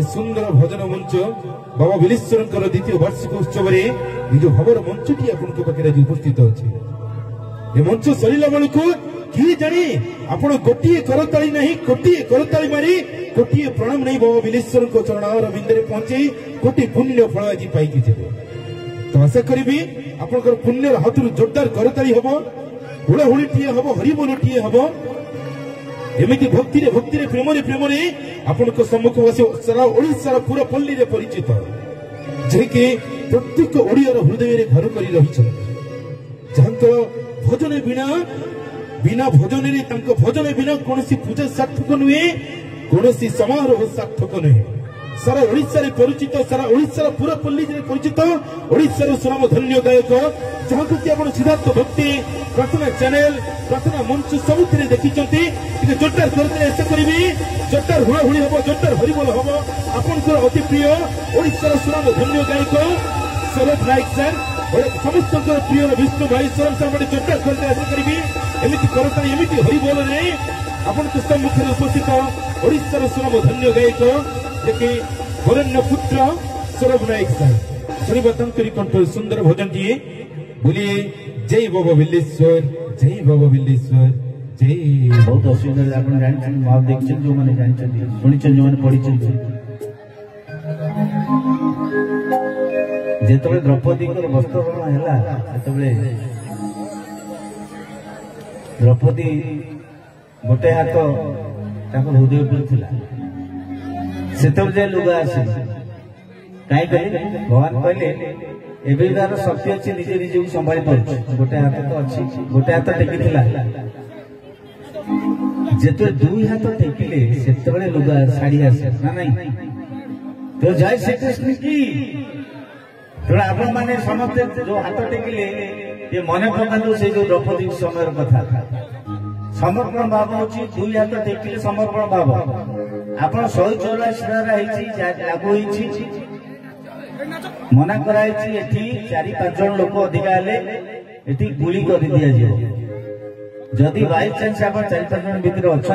सुंदर भजन मंच बाबा बिलेश्वर द्वितीय वार्षिक उत्सव में निज भावर मंचटी आपंक पाखे उपस्थित अच्छे ये मंच सरिला बेलू किए जाने आपण गोटे करताली नहीं गोटे करताली मारी गोटे प्रणाम नहीं बाबा बिलेश्वर चरणार बिंदे पहुंचे कोटी पुण्य फल आज पाई तो आशा करी आप पुण्य हाथ जोरदार करताली हम हुड़ाहुड़ी टीए हम हरिबोल टीए हम एमती भक्ति भक्ति प्रेम प्रेम आपण सम्मुख बस सारा ओडिशार पूरा पल्ली रे परिचित जेकि प्रत्येक ओडियार हृदय रे घर कर रही भजन बिना बिना भजन भजन बिना कौन पूजा सार्थक नुहे कौन समारोह सार्थक नुहे सारा ओडिशा रे परिचित सारा ओडिशा पूरा पल्ली रे परिचित ओडिशार सुनाम धन्य गायक जहाँ कि आप सिद्धार्थ भक्ति प्रार्थना चैनल प्रार्थना मंच सब देखी जोरदार करते आशा करी जोरदार हुड़ाहुड़ी हम जोरदार हरिबोल हम आपंकर अति प्रिय ओडिशार सुनाम धन्य गायक सौरभ नायक सर समस्त प्रिय विष्णु भाई सर जोरदार करते आशा करी एमती करताली एमती हरिबोल आपण सम्मुख उपस्थित ओडिशार सुनाम धन्य गायक देखिए वरण्य पुत्र सौरभ नायक सर शुणवा कंठ सुंदर भजन टीए बोलिए जय बाबा बिलेश्वर जय बाबा बिलेश्वर जय बहुत असुविधा आप भाव देखते जो मैंने जानते शुणी जो मैंने पढ़ी जो द्रौपदी वस्त्रहरण है द्रौपदी गोटे हाथ हृदय पर से लुगा आस कहीं भगवान कहले एवं तार शक्ति अच्छी निजे निजे संभाली पार गोटे हाथ तो अच्छी गोटे हाथ टेकी जिते दुई हाथ टेकिले से लुगा शाढ़ी आसे ना नहीं तो जय श्री कृष्ण की तेना आपण मैंने समस्ते जो हाथ टेकिले ये मन पकातु से जो द्रौपदी समय कथा समर्पण भाव होची दुई हाथ टेकिले समर्पण भाव आपण 184 लागू मना कराई चारि पांच जन लोक अधिका एटी गुली कर दिया जदि बाई चांस आप चारि पांच जन भितर अच्छा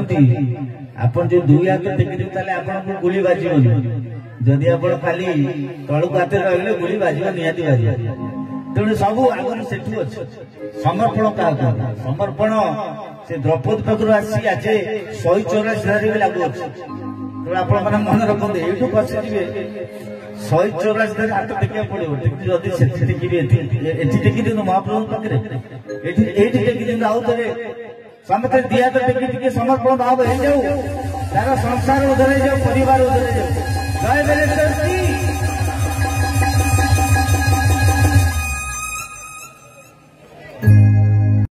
आपन जो दुई हाथ टेकी आपको गुली बाजनी जदि आप खाली तलू हाथ रही गुली बाज निहाती बाज तेणु सब आगे से समर्पण क्या समर्पण से द्रौपदी पाखु आसी आज 184 भी लागू अच्छे आपण मन रखते ये पशिजे 184 हाथ टेकिया पड़ो जदि टेकी दिनु महाप्रभु पाखे टेकी दिनु आउ थे समस्त दी हाथ टेकी समर्पण भाव हो जाऊ तार संसार उधर जाऊ परिवार उधर जाऊ जय बिलेश्वर की